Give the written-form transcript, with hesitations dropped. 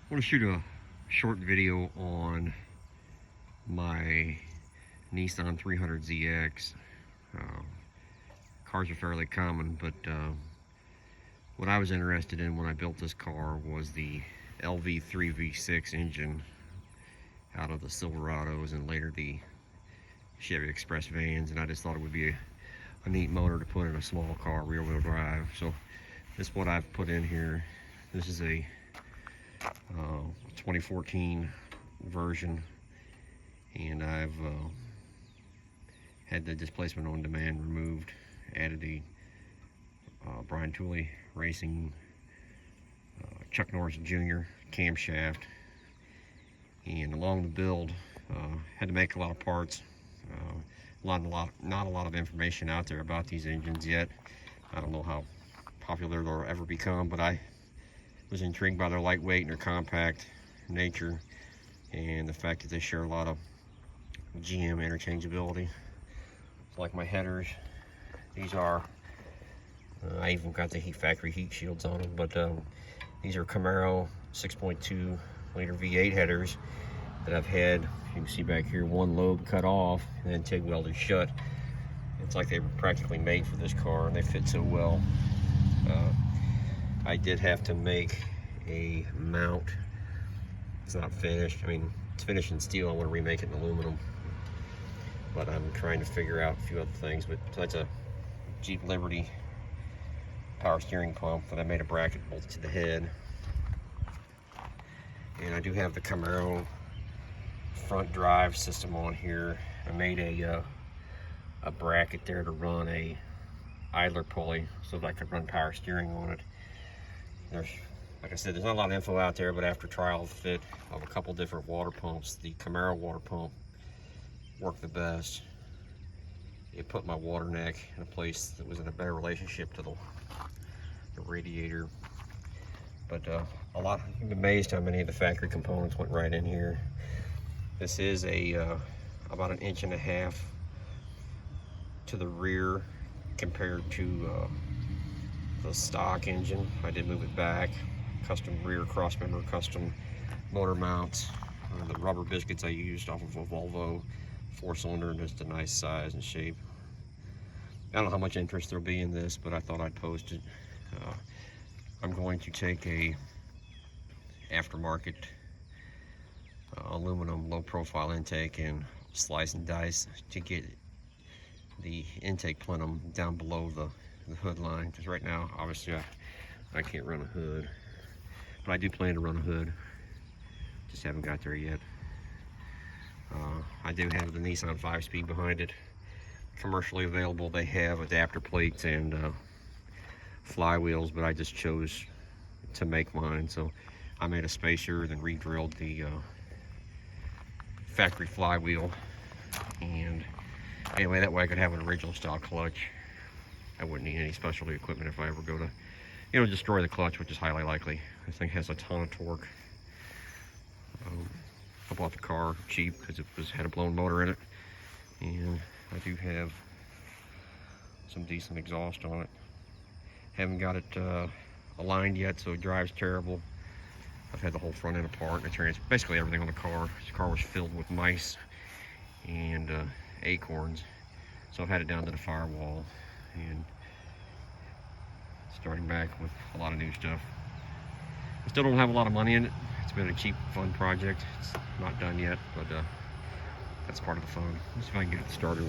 want to shoot a short video on my Nissan 300ZX. Cars are fairly common, but what I was interested in when I built this car was the LV3 V6 engine out of the Silverados and later the Chevy Express vans, and I just thought it would be a neat motor to put in a small car, rear-wheel drive. So this is what I've put in here. This is a 2014 version, and I've had the displacement on demand removed, added the Brian Tooley Racing Chuck Norris Jr. camshaft, and along the build had to make a lot of parts. Not a lot of information out there about these engines yet. I don't know how popular they'll ever become, but I was intrigued by their lightweight and their compact nature, and the fact that they share a lot of GM interchangeability. It's like my headers. These are, I even got the factory heat shields on them, but these are Camaro 6.2 liter V8 headers that I've had, you can see back here, one lobe cut off and then TIG welded shut. It's like they were practically made for this car, and they fit so well. I did have to make a mount. It's not finished. I mean, it's finished in steel. I want to remake it in aluminum, but I'm trying to figure out a few other things. But that's a Jeep Liberty power steering pump that I made a bracket bolted to the head. And I do have the Camaro front drive system on here. I made a bracket there to run a idler pulley so that I could run power steering on it. There's, like I said, there's not a lot of info out there, but after trial fit of a couple different water pumps, the Camaro water pump worked the best. It put my water neck in a place that was in a better relationship to the radiator. But I'm amazed how many of the factory components went right in here. This is about 1.5 inches to the rear compared to the stock engine. I did move it back. Custom rear crossmember, custom motor mounts. The rubber biscuits I used off of a Volvo 4-cylinder, just a nice size and shape. I don't know how much interest there'll be in this, but I thought I'd post it. I'm going to take a aftermarket aluminum low profile intake and slice and dice to get the intake plenum down below the hood line, because right now obviously I can't run a hood, but I do plan to run a hood, just haven't got there yet. I do have the Nissan 5-speed behind it, commercially available. They have adapter plates and flywheels, but I just chose to make mine, so I made a spacer, then re-drilled the factory flywheel, and anyway, that way I could have an original style clutch. I wouldn't need any specialty equipment if I ever go to, destroy the clutch, which is highly likely. This thing has a ton of torque. I bought the car cheap because it had a blown motor in it, and I do have some decent exhaust on it. Haven't got it aligned yet, so it drives terrible. I've had the whole front end apart, and basically everything on the car. This car was filled with mice and acorns, so I've had it down to the firewall and starting back with a lot of new stuff. I still don't have a lot of money in it. It's been a cheap, fun project. It's not done yet, but that's part of the fun. Let's see if I can get it started.